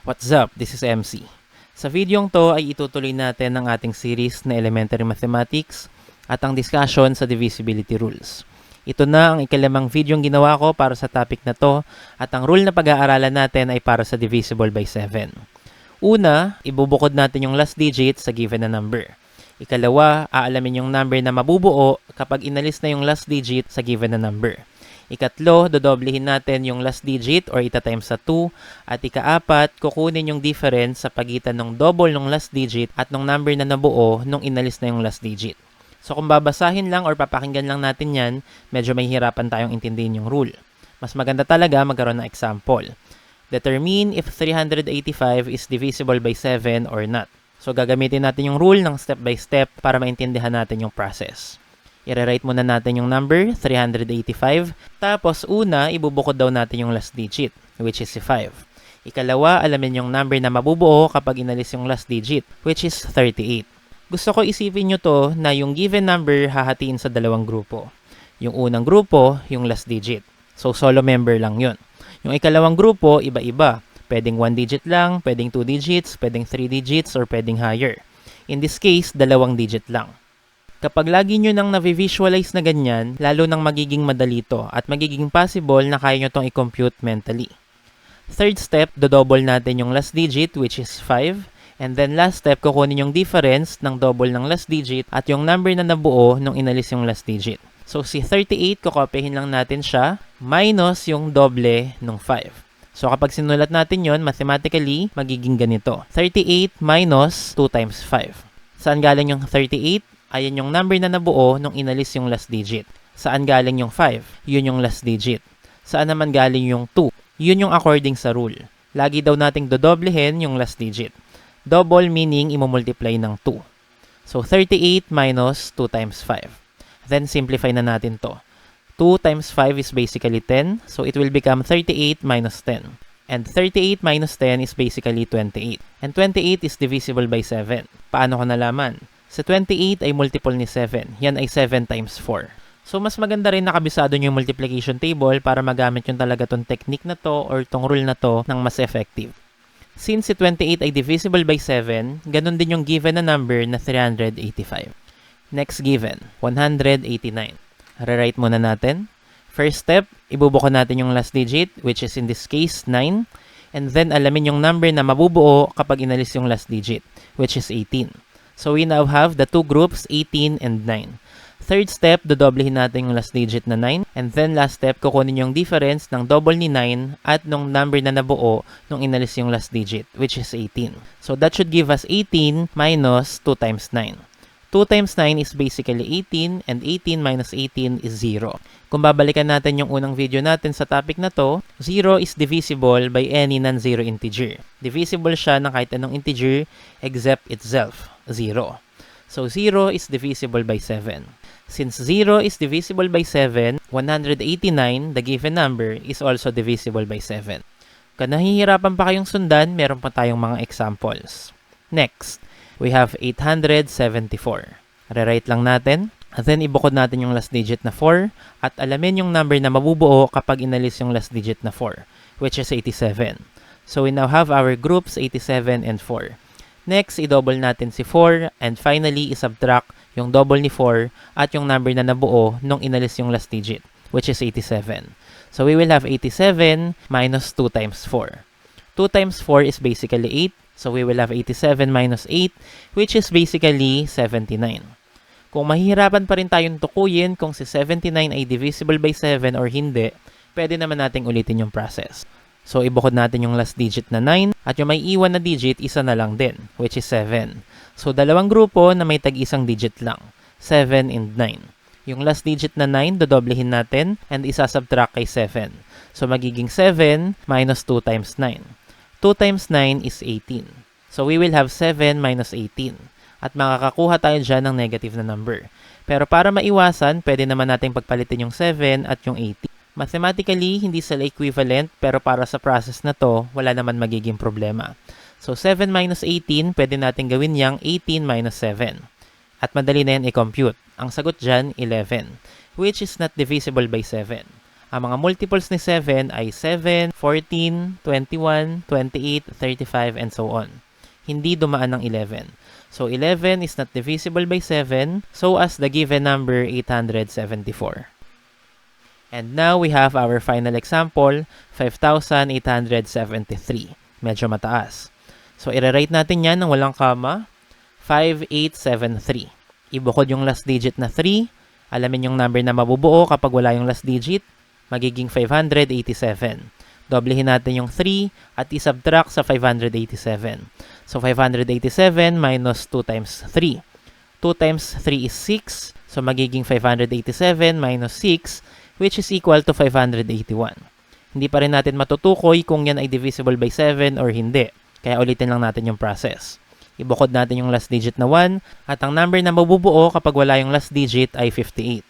What's up? This is MC. Sa videong to ay itutuloy natin ang ating series na Elementary Mathematics at ang discussion sa divisibility rules. Ito na ang ikalimang videong ginawa ko para sa topic na to at ang rule na pag-aaralan natin ay para sa divisible by 7. Una, ibubukod natin yung last digit sa given na number. Ikalawa, aalamin yung number na mabubuo kapag inalis na yung last digit sa given na number. Ikatlo, dodoblehin natin yung last digit or ita-times sa 2. At ikaapat, kukunin yung difference sa pagitan ng double ng last digit at ng number na nabuo nung inalis na yung last digit. So kung babasahin lang or papakinggan lang natin yan, medyo may hirapan tayong intindihin yung rule. Mas maganda talaga magkaroon ng example. Determine if 385 is divisible by 7 or not. So gagamitin natin yung rule ng step by step para maintindihan natin yung process. I-rewrite muna natin yung number, 385. Tapos una, ibubukod daw natin yung last digit, which is si 5. Ikalawa, alamin yung number na mabubuo kapag inalis yung last digit, which is 38. Gusto ko isipin nyo to na yung given number hahatiin sa dalawang grupo. Yung unang grupo, yung last digit. So solo member lang yun. Yung ikalawang grupo, iba-iba. Pwedeng 1 digit lang, pwedeng 2 digits, pwedeng 3 digits, or pwedeng higher. In this case, 2 digit lang. Kapag lagi nyo nang na-visualize na ganyan, lalo nang magiging madali to at magiging possible na kaya nyo tong i-compute mentally. Third step, dodouble natin yung last digit which is 5. And then last step, kukunin yung difference ng double ng last digit at yung number na nabuo nung inalis yung last digit. So si 38, kukopihin lang natin siya minus yung doble ng 5. So kapag sinulat natin yon mathematically, magiging ganito. 38 minus 2 times 5. Saan galing yung 38? Ayan yung number na nabuo nung inalis yung last digit. Saan galing yung 5? Yun yung last digit. Saan naman galing yung 2? Yun yung according sa rule. Lagi daw nating dodoblehin yung last digit. Double meaning imumultiply ng 2. So 38 minus 2 times 5. Then simplify na natin to. 2 times 5 is basically 10. So it will become 38 minus 10. And 38 minus 10 is basically 28. And 28 is divisible by 7. Paano ko nalaman? Sa 28 ay multiple ni 7. Yan ay 7 times 4. So mas maganda rin nakabisado nyo yung multiplication table para magamit yung talaga tong technique na to or tong rule na to ng mas effective. Since si 28 ay divisible by 7, ganun din yung given na number na 385. Next given, 189. Rewrite muna natin. First step, ibubukod natin yung last digit which is in this case 9. And then alamin yung number na mabubuo kapag inalis yung last digit which is 18. So we now have the two groups, 18 and 9. Third step, dodoblehin natin yung last digit na 9. And then last step, kukunin yung difference ng double ni 9 at nung number na nabuo nung inalis yung last digit, which is 18. So that should give us 18 minus 2 times 9. 2 times 9 is basically 18 and 18 minus 18 is 0. Kung babalikan natin yung unang video natin sa topic na to, 0 is divisible by any non-zero integer. Divisible siya ng kahit anong integer except itself, 0. So 0 is divisible by 7. Since 0 is divisible by 7, 189, the given number, is also divisible by 7. Kung nahihirapan pa kayong sundan, meron pa tayong mga examples. Next, we have 874. Rewrite lang natin. And then, ibukod natin yung last digit na 4 at alamin yung number na mabubuo kapag inalis yung last digit na 4, which is 87. So, we now have our groups 87 and 4. Next, i-double natin si 4 and finally, i-subtract yung double ni 4 at yung number na nabuo nung inalis yung last digit, which is 87. So, we will have 87 minus 2 times 4. 2 times 4 is basically 8. So, we will have 87 minus 8, which is basically 79. Kung mahihirapan pa rin tayong tukuyin kung si 79 ay divisible by 7 or hindi, pwede naman nating ulitin yung process. So, ibukod natin yung last digit na 9 at yung may iwan na digit, isa na lang din, which is 7. So, dalawang grupo na may tag-isang digit lang, 7 and 9. Yung last digit na 9, dodoblehin natin and isa-subtract kay 7. So, magiging 7 minus 2 times 9. 2 times 9 is 18. So, we will have 7 minus 18. At makakakuha tayo dyan ng negative na number. Pero para maiwasan, pwede naman natin pagpalitin yung 7 at yung 18. Mathematically, hindi sila equivalent, pero para sa process na to, wala naman magiging problema. So, 7 minus 18, pwede natin gawin yang 18 minus 7. At madali na yan i-compute. Ang sagot dyan, 11, which is not divisible by 7. Ang mga multiples ni 7 ay 7, 14, 21, 28, 35, and so on. Hindi dumaan ng 11. So 11 is not divisible by 7, so as the given number 874. And now we have our final example, 5,873. Medyo mataas. So i-rewrite natin yan ng walang comma, 5873. Ibukod yung last digit na 3. Alamin yung number na mabubuo kapag wala yung last digit. Magiging 587. Doblehin natin yung 3 at isubtract sa 587. So 587 minus 2 times 3. 2 times 3 is 6. So magiging 587 minus 6, which is equal to 581. Hindi pa rin natin matutukoy kung yan ay divisible by 7 or hindi. Kaya ulitin lang natin yung process. Ibukod natin yung last digit na 1 at ang number na mabubuo kapag wala yung last digit ay 58.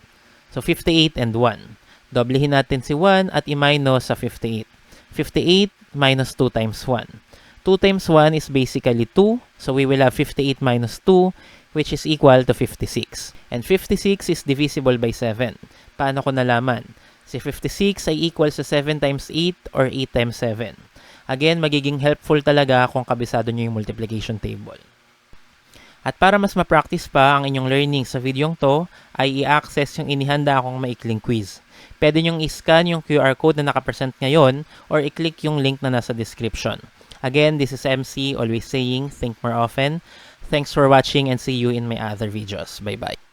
So 58 and 1. Doblehin natin si 1 at i-minus sa 58. 58 minus 2 times 1. 2 times 1 is basically 2. So we will have 58 minus 2, which is equal to 56. And 56 is divisible by 7. Paano ko nalaman? Si 56 ay equal sa 7 times 8 or 8 times 7. Again, magiging helpful talaga kung kabisado nyo yung multiplication table. At para mas ma-practice pa ang inyong learning sa videong to, ay i-access yung inihanda akong maikling quiz. Pwede nyong i-scan yung QR code na nakapresent ngayon or i-click yung link na nasa description. Again, this is MC, always saying, think more often. Thanks for watching and see you in my other videos. Bye-bye.